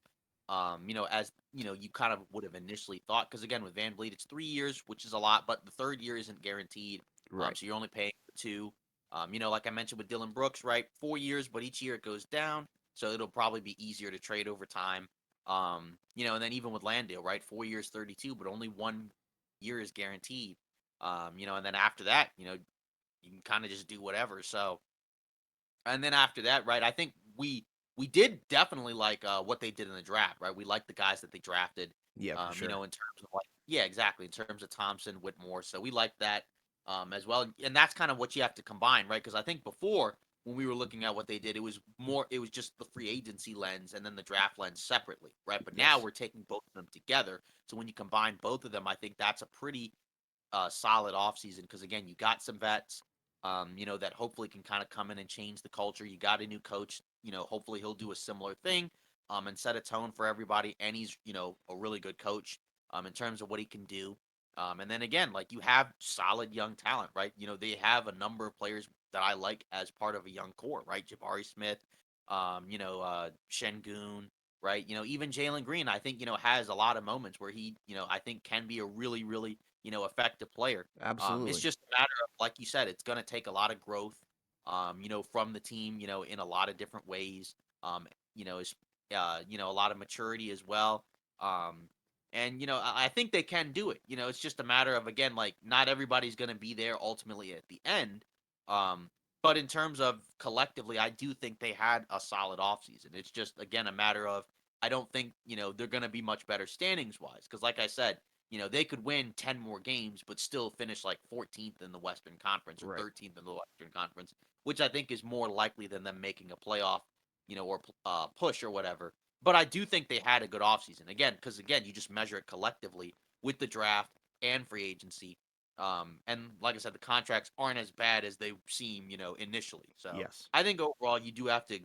As you kind of would have initially thought. Because again, with Van Vliet, it's 3 years, which is a lot, but the third year isn't guaranteed. Right. So you're only paying for two. Like I mentioned with Dylan Brooks, right? 4 years, but each year it goes down. So it'll probably be easier to trade over time. And then even with Landale, right? 4 years, 32, but only 1 year is guaranteed. And then after that, you can kind of just do whatever. So, and then after that, right? I think we did definitely like what they did in the draft, right? We like the guys that they drafted. Yeah, for sure. In terms of like, yeah, exactly, in terms of Thompson, Whitmore. So we like that as well, and that's kind of what you have to combine, right? Because I think before when we were looking at what they did, it was just the free agency lens and then the draft lens separately, right? But now Yes. we're taking both of them together. So when you combine both of them, I think that's a pretty solid offseason because again, you got some vets, that hopefully can kind of come in and change the culture. You got a new coach, hopefully he'll do a similar thing, and set a tone for everybody. And he's, a really good coach, in terms of what he can do. And then again, like you have solid young talent, right? They have a number of players that I like as part of a young core, right? Jabari Smith, Shengun, right? Even Jalen Green, I think, has a lot of moments where he, I think can be a really, really, effective player. It's Absolutely. just a matter of, like you said, it's going to take a lot of growth, from the team, in a lot of different ways. It's, a lot of maturity as well. And I think they can do it. It's just a matter of again, like not everybody's going to be there ultimately at the end. Um, but in terms of collectively, I do think they had a solid offseason. It's just again a matter of I don't think they're going to be much better standings wise because, like I said, they could win 10 more games, but still finish like 14th in the Western Conference or Right. 13th in the Western Conference, which I think is more likely than them making a playoff, or push or whatever. But I do think they had a good offseason. Again, because again, you just measure it collectively with the draft and free agency. And like I said, the contracts aren't as bad as they seem, initially. So Yes. I think overall, you do have to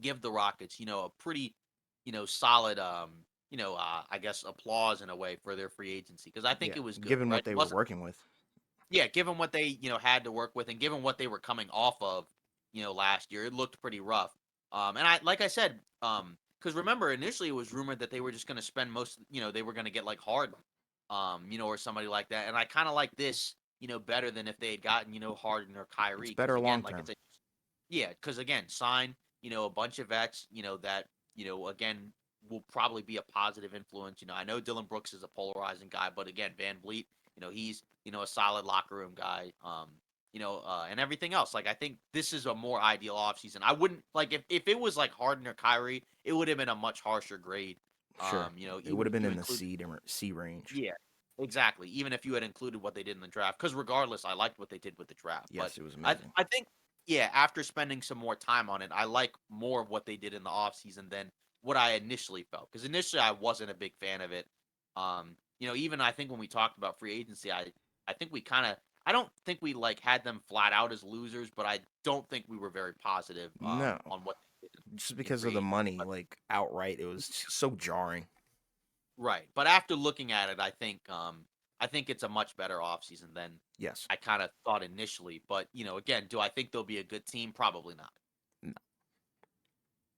give the Rockets, a pretty, solid, I guess applause in a way for their free agency because I think Yeah. it was good, Given right? what It they were wasn't, working with. yeah, given what they, had to work with and given what they were coming off of, last year, it looked pretty rough. And like I said, because remember initially it was rumored that they were just going to spend most, they were going to get like Harden, or somebody like that. And I kind of like this, better than if they had gotten, Harden or It's Kyrie. Because better again, long like I term. said, yeah, because again, sign, a bunch of vets, that, again, will probably be a positive influence. I know Dylan Brooks is a polarizing guy, but again, Van Vliet, he's, a solid locker room guy. And everything else. Like I think this is a more ideal offseason. I wouldn't like if it was like Harden or Kyrie, it would have been a much harsher grade. Sure. It would Even have if been you in the included, C range. yeah, exactly. Even if you had included what they did in the draft, because regardless, I liked what they did with the draft. But Yes, it was I amazing. I think yeah, after spending some more time on it, I like more of what they did in the offseason than what I initially felt. Because initially I wasn't a big fan of it. Even I think when we talked about free agency, I think we kind of I don't think we like had them flat out as losers, but I don't think we were very positive No, on what they did just in because of free the agency. money, like outright, it was just so jarring. Right. But after looking at it, I think it's a much better offseason than Yes. I kind of thought initially. But, again, do I think they'll be a good team? Probably not. No.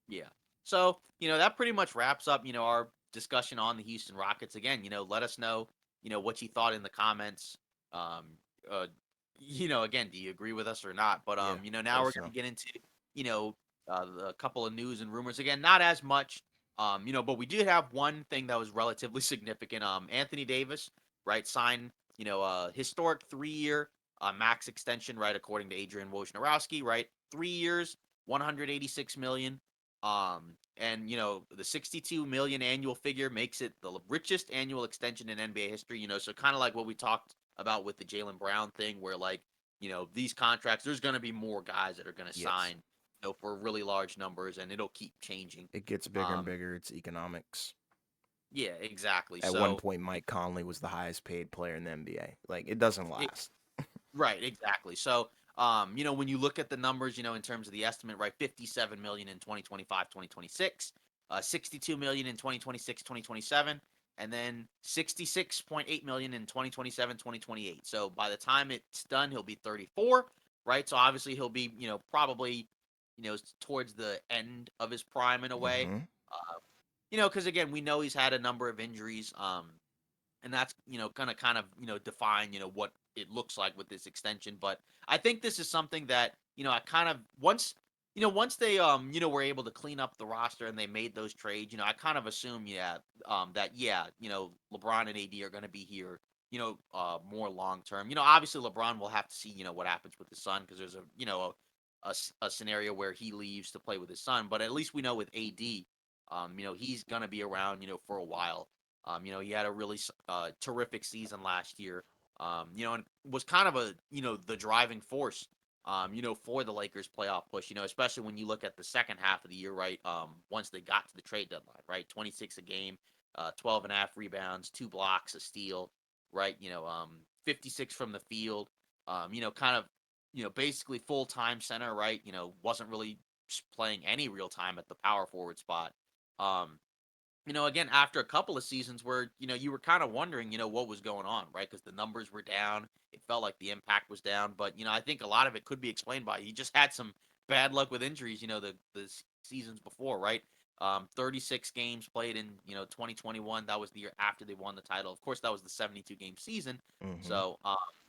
Yeah. So, that pretty much wraps up, our discussion on the Houston Rockets. Again, let us know, what you thought in the comments. Um, uh, again, do you agree with us or not? But Yeah. Let now we're us gonna know. get into, you know, a couple of news and rumors. Again, not as much. But we did have one thing that was relatively significant. Anthony Davis, right, signed, a historic 3-year max extension, right, according to Adrian Wojnarowski, right, 3 years, 186 million. And the 62 million annual figure makes it the richest annual extension in NBA history. So kind of like what we talked about with the Jalen Brown thing, where like, these contracts, there's going to be more guys that are going to Yes. sign, for really large numbers, and it'll keep changing. It gets bigger and Um, bigger. It's economics. yeah, exactly. At one So point, Mike Conley was the highest paid player in the NBA. Like, it doesn't it, last. right, exactly. So, when you look at the numbers, in terms of the estimate, right, 57 million in 2025, 2026, 62 million in 2026, 2027, and then 66.8 million in 2027, 2028. So by the time it's done, he'll be 34, right? So obviously he'll be, probably, towards the end of his prime in a way. Mm-hmm. Because again, we know he's had a number of injuries. And that's gonna kind of define what it looks like with this extension. But I think this is something that I kind of once they were able to clean up the roster and they made those trades, I kind of assume that LeBron and AD are going to be here more long term. Obviously LeBron will have to see what happens with his son, because there's a scenario where he leaves to play with his son. But at least we know with AD, he's gonna be around for a while. He had a really terrific season last year. And was kind of the driving force, for the Lakers playoff push. Especially when you look at the second half of the year, right? Once they got to the trade deadline, right? 26 a game, 12 and a half rebounds, 2 blocks, a steal, right? 56 from the field. Kind of, basically full time center, right? Wasn't really playing any real time at the power forward spot. Um, again, after a couple of seasons where, you were kind of wondering, what was going on, right? Because the numbers were down. It felt like the impact was down. But, I think a lot of it could be explained by he just had some bad luck with injuries, the seasons before, right? 36 games played in, 2021. That was the year after they won the title. Of course, that was the 72 game season. Mm-hmm. So,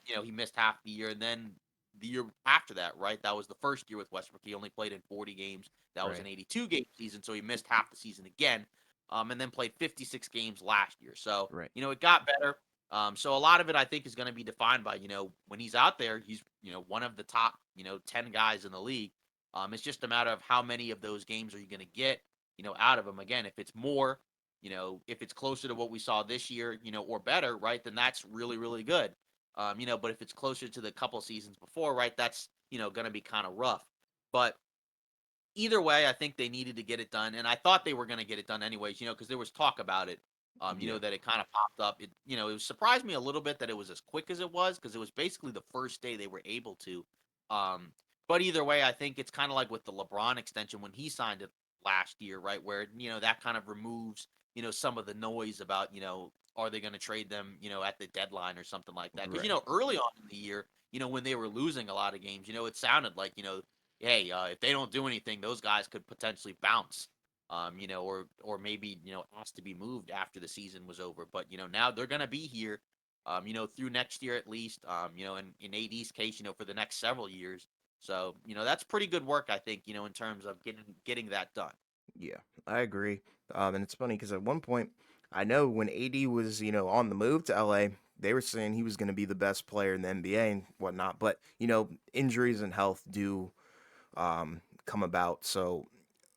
he missed half the year. And then the year after that, right? That was the first year with Westbrook. He only played in 40 games. That was Right. an 82 game season. So he missed half the season again, and then played 56 games last year. So, Right. it got better. So a lot of it, I think, is going to be defined by, when he's out there, he's, one of the top, 10 guys in the league. It's just a matter of how many of those games are you going to get, out of him. Again, if it's more, if it's closer to what we saw this year, or better, right, then that's really, really good. But if it's closer to the couple seasons before, right, that's, going to be kind of rough. But either way, I think they needed to get it done, and I thought they were going to get it done anyways. Because there was talk about it. Yeah. That it kind of popped up. It surprised me a little bit that it was as quick as it was, because it was basically the first day they were able to. Um, but either way, I think it's kind of like with the LeBron extension when he signed it last year, right? Where that kind of removes some of the noise about are they going to trade them at the deadline or something like that? Because Right. early on in the year, when they were losing a lot of games, it sounded like hey, if they don't do anything, those guys could potentially bounce. Or maybe asked to be moved after the season was over. But now they're gonna be here, through next year at least. In AD's case, for the next several years. So that's pretty good work, I think. In terms of getting that done. Yeah, I agree. And it's funny because at one point, I know when AD was, on the move to LA, they were saying he was going to be the best player in the NBA and whatnot. But, injuries and health do come about. So,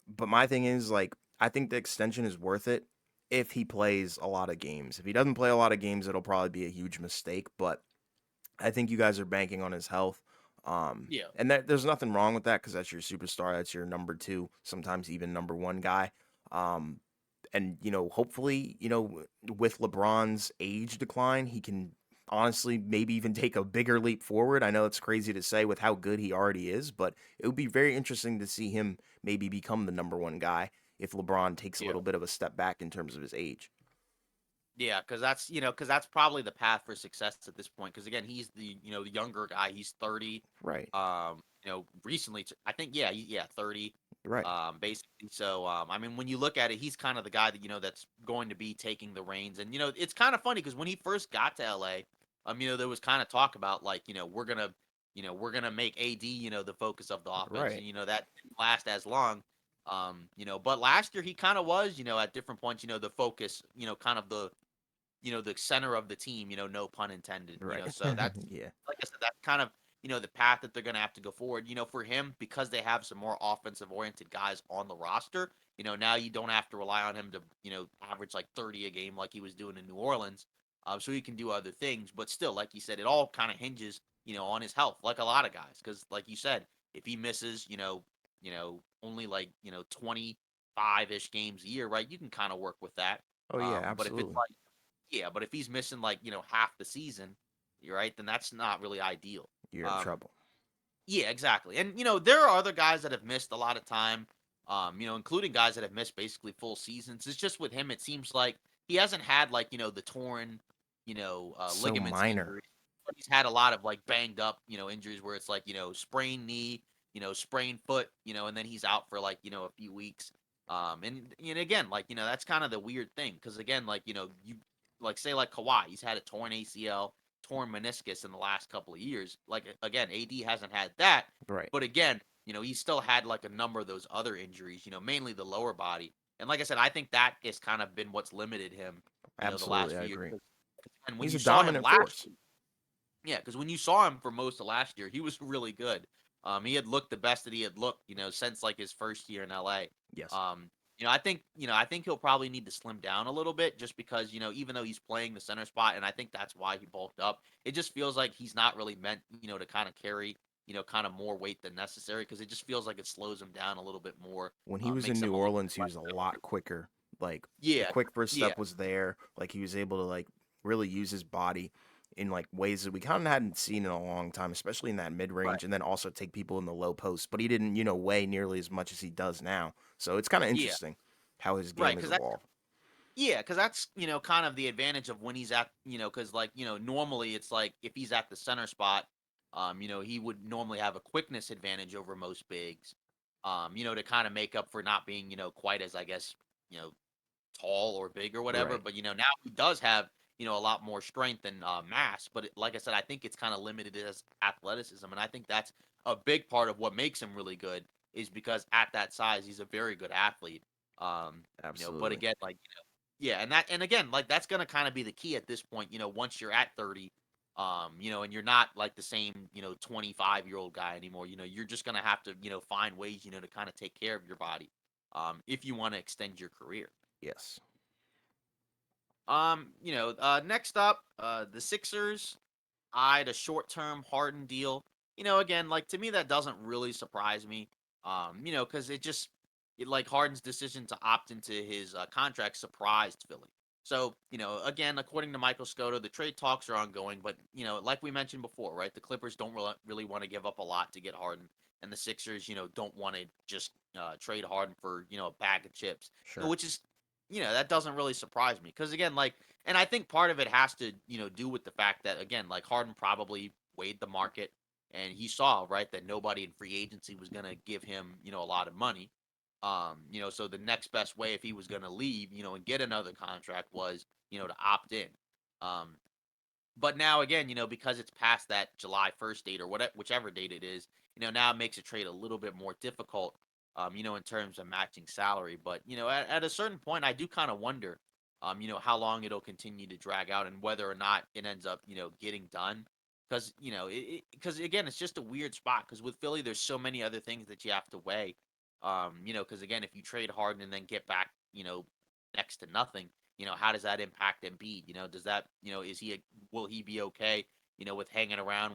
but my thing is, like, I think the extension is worth it if he plays a lot of games. If he doesn't play a lot of games, it'll probably be a huge mistake. But I think you guys are banking on his health. Yeah. And there's nothing wrong with that because that's your superstar, that's your number two, sometimes even number one guy. Um, and hopefully, with LeBron's age decline, he can honestly maybe even take a bigger leap forward. I know it's crazy to say with how good he already is, but it would be very interesting to see him maybe become the number one guy if LeBron takes a Yeah. little bit of a step back in terms of his age. Yeah, because that's probably the path for success at this point. Because again, he's the younger guy. He's 30. Right. Recently, I think, yeah, 30. Right. Basically. So, I mean, when you look at it, he's kind of the guy that that's going to be taking the reins. And it's kind of funny because when he first got to LA, there was kind of talk about like, we're gonna make AD, the focus of the offense, and Right. that didn't last as long. But last year he kind of was, at different points, the focus, kind of the center of the team, no pun intended, Right. so that's, Yeah. like I said, that's kind of, the path that they're going to have to go forward, for him, because they have some more offensive oriented guys on the roster, now you don't have to rely on him to, average like 30 a game like he was doing in New Orleans. So he can do other things, but still, like you said, it all kind of hinges, on his health, like a lot of guys, because like you said, if he misses, only like, 25-ish games a year, right, you can kind of work with that. Oh yeah, But if it's absolutely. like, yeah, but if he's missing like, half the season, you're right, then that's not really ideal. You're in Um, trouble. yeah, exactly. And there are other guys that have missed a lot of time, including guys that have missed basically full seasons. It's just with him, it seems like he hasn't had like, the torn, So ligaments minor. injury, but he's had a lot of like banged up, injuries where it's like, sprained knee, sprained foot, and then he's out for like, a few weeks. And again, like, that's kind of the weird thing. Cause again, like, you like say like Kawhi, he's had a torn ACL, torn meniscus in the last couple of years. Like again, AD hasn't had that, Right. but again, he still had like a number of those other injuries, mainly the lower body. And like I said, I think that has kind of been what's limited him, the last Absolutely, I few years. agree. And when He's you a saw him dominant last force. year, yeah, because when you saw him for most of last year, he was really good. He had looked the best that he had looked, since like his first year in LA. Yes. I think he'll probably need to slim down a little bit just because, even though he's playing the center spot, and I think that's why he bulked up, it just feels like he's not really meant, to kind of carry, kind of more weight than necessary because it just feels like it slows him down a little bit more, When he was in makes him New a little bit Orleans, he less was a lot effective. quicker. Like the Yeah, quick first yeah, step was there. Like he was able to like really use his body in like ways that we kind of hadn't seen in a long time, especially in that mid right, range, and then also take people in the low post. But he didn't, weigh nearly as much as he does now. So it's kind of yeah, interesting how his right, game has because that's evolved. Yeah, because that's, kind of the advantage of when he's at, because like, normally it's like if he's at the center spot, he would normally have a quickness advantage over most bigs, to kind of make up for not being, quite as, I guess, you know, tall or big or whatever. Right. But, now he does have, a lot more strength and mass. But like I said, I think it's kind of limited as athleticism. And I think that's a big part of what makes him really good is because at that size, he's a very good athlete. But Absolutely. again, like, yeah, and again, like that's gonna kind of be the key at this point. Once you're at 30, and you're not like the same, 25-year-old guy anymore. You're just gonna have to, find ways, to kind of take care of your body, if you want to extend your career. Yes. Next up, the Sixers eyed a short-term Harden deal. Again, like to me, that doesn't really surprise me. Because like Harden's decision to opt into his contract surprised Philly. So, again, according to Michael Scotto, the trade talks are ongoing, but like we mentioned before, right? The Clippers don't really want to give up a lot to get Harden, and the Sixers, don't want to just trade Harden for a bag of chips, Sure. which is, that doesn't really surprise me because again, like, and I think part of it has to, do with the fact that again, like Harden probably weighed the market and he saw, right, that nobody in free agency was going to give him, a lot of money. So the next best way if he was going to leave, and get another contract was, to opt in. Um, but now again, because it's past that July 1st date or whatever, whichever date it is, now it makes a trade a little bit more difficult, in terms of matching salary. But, at a certain point, I do kind of wonder, how long it'll continue to drag out and whether or not it ends up, getting done. Because, because again, it's just a weird spot. Because with Philly, there's so many other things that you have to weigh. Because again, if you trade Harden and then get back, next to nothing, how does that impact Embiid? Does that, is he will he be okay? with hanging around,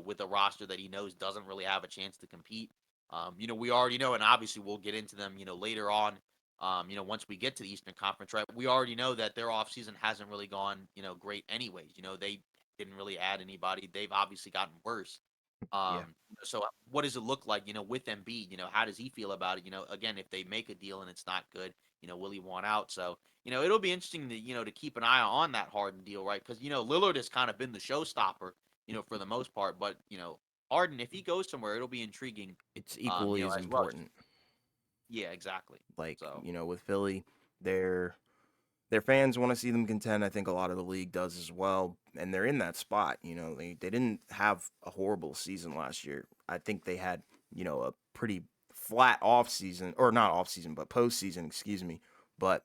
with a roster that he knows doesn't really have a chance to compete. We already know, and obviously we'll get into them, later on. Once we get to the Eastern Conference, right? We already know that their offseason hasn't really gone, great anyways. They didn't really add anybody. They've obviously gotten worse. Yeah. So what does it look like, with Embiid? How does he feel about it? Again, if they make a deal and it's not good, will he want out? So, it'll be interesting to, to keep an eye on that Harden deal, right? Because, Lillard has kind of been the showstopper, for the most part. But, Harden, if he goes somewhere, it'll be intriguing, It's equally as as well. important. Yeah, exactly. Like, So, with Philly, their fans want to see them contend. I think a lot of the league does as well, and they're in that spot. They didn't have a horrible season last year. I think they had a pretty flat off season, or not off season, but postseason. Excuse me. But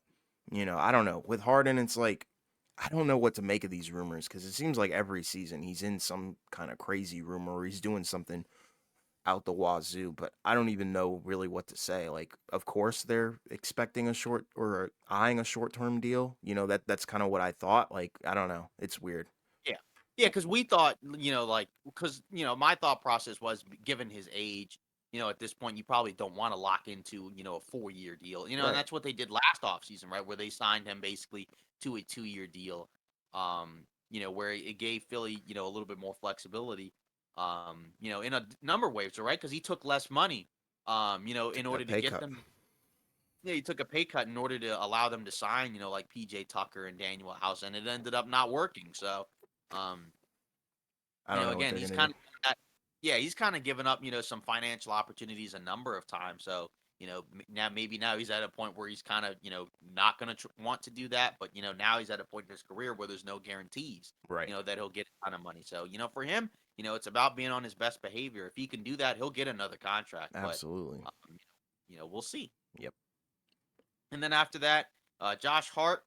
I don't know. With Harden, it's like I don't know what to make of these rumors because it seems like every season he's in some kind of crazy rumor or he's doing something out the wazoo, but I don't even know really what to say. Like, of course they're expecting a short or eyeing a short-term deal. That's kind of what I thought. Like, I don't know. It's weird. yeah. Yeah, because we thought, like, because, my thought process was given his age, at this point, you probably don't want to lock into, a 4-year deal, and Right. that's what they did last offseason, right? Where they signed him basically to a 2-year deal, where it gave Philly, a little bit more flexibility, in a number of ways, right? Because he took less money, in Took order that to pay get cut. them. Yeah, he took a pay cut in order to allow them to sign, like PJ Tucker and Daniel House, and it ended up not working. So, um, I don't know what again, they're he's gonna do. kind of yeah, he's kind of given up, some financial opportunities a number of times. So, now he's at a point where he's kind of, not going to want to do that. But, now he's at a point in his career where there's no guarantees, Right. that he'll get a ton of money. So, for him, it's about being on his best behavior. If he can do that, he'll get another contract. But, Absolutely. um, we'll see. Yep. And then after that, Josh Hart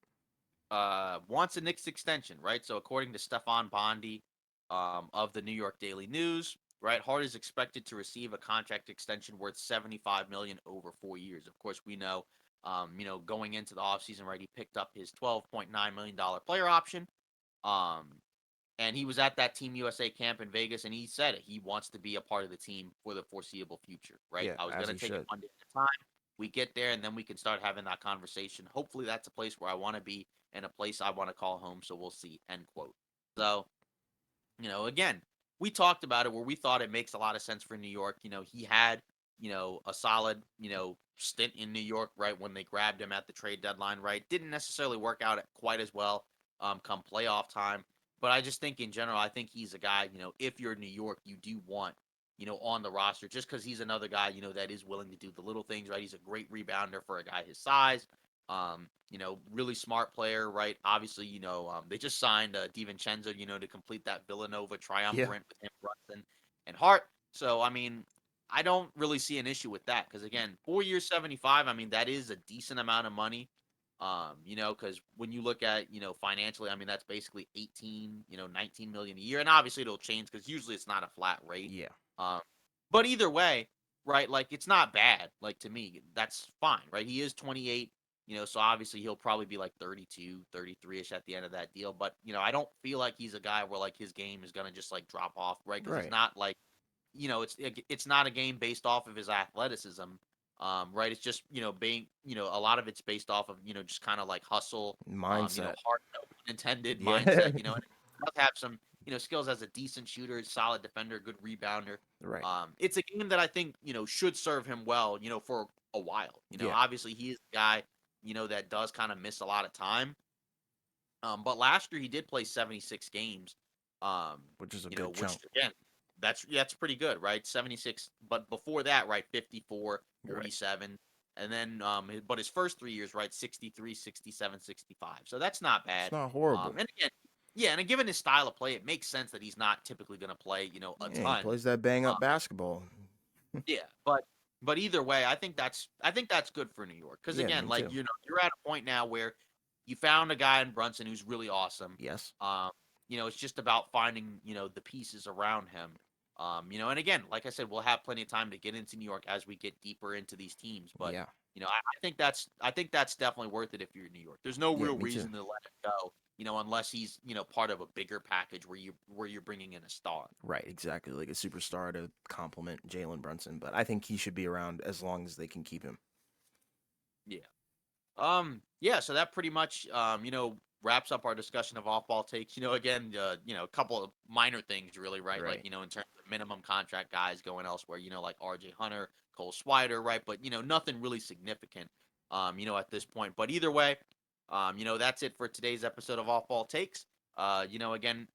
wants a Knicks extension, right? So according to Stefan Bondi of the New York Daily News, right, Hart is expected to receive a contract extension worth 75 million over 4 years. Of course, we know, going into the offseason, right, he picked up his $12.9 million player option. Um, and he was at that Team USA camp in Vegas, and he said it. He wants to be a part of the team for the foreseeable future, right? Yeah, I was as going to he take it should. one day at a time. We get there, and then we can start having that conversation. Hopefully, that's a place where I want to be and a place I want to call home. So we'll see. End quote. So, again, we talked about it where we thought it makes a lot of sense for New York. He had, a solid, stint in New York, right? When they grabbed him at the trade deadline, right? Didn't necessarily work out quite as well come playoff time. But I just think in general, I think he's a guy, if you're New York, you do want, on the roster just because he's another guy, that is willing to do the little things, right? He's a great rebounder for a guy his size. Really smart player, right? Obviously, they just signed DiVincenzo, to complete that Villanova Yeah. triumvirate with him, Brunson, and Hart. So, I mean, I don't really see an issue with that because again, 4 years, 75. I mean, that is a decent amount of money. Because when you look at, financially, I mean, that's basically 18, 19 million a year, and obviously it'll change because usually it's not a flat rate. Yeah. Um, but either way, right? Like it's not bad. Like to me, that's fine, right? He is 28, so obviously he'll probably be like 32, 33ish at the end of that deal. But, I don't feel like he's a guy where like his game is gonna just like drop off, right? Because he's Right. not like, it's not a game based off of his athleticism. Right. It's just, being, a lot of it's based off of, just kind of like hustle, Mindset. hard, no pun intended Yeah. mindset, and he does have some, skills as a decent shooter, solid defender, good rebounder. Right. It's a game that I think, should serve him well, for a while. Yeah. Obviously he is a guy, that does kind of miss a lot of time. But last year he did play 76 games. Which is a good Which chunk. again, that's pretty good, right? 76, but before that, right, 54, Right. 47, and then but his first 3 years, right, 63, 67, 65. So that's not It's bad. not horrible. And again, yeah, and given his style of play, it makes sense that he's not typically going to play, a Yeah, he ton. plays that bang Uh, up basketball. yeah, but either way, I think that's good for New York because Yeah, again, me like too. you're at a point now where you found a guy in Brunson who's really awesome. Yes. Um, it's just about finding the pieces around him. And again, like I said, we'll have plenty of time to get into New York as we get deeper into these teams. But Yeah. I think that's definitely worth it if you're in New York. There's no Yeah, real me too. reason to let it go. unless he's, part of a bigger package where you're bringing in a star. Right, exactly. Like a superstar to complement Jalen Brunson. But I think he should be around as long as they can keep him. Yeah. Yeah, so that pretty much wraps up our discussion of off-ball takes. Again, a couple of minor things really, right? Like, Right. in terms of minimum contract guys going elsewhere, like RJ Hunter, Cole Swider, right? But, nothing really significant at this point. But either way, that's it for today's episode of Off-Ball Takes. Again,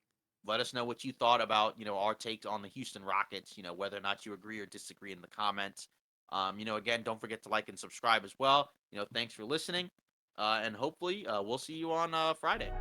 let us know what you thought about, our takes on the Houston Rockets, whether or not you agree or disagree in the comments. Again, don't forget to like and subscribe as well. Thanks for listening. And hopefully we'll see you on Friday.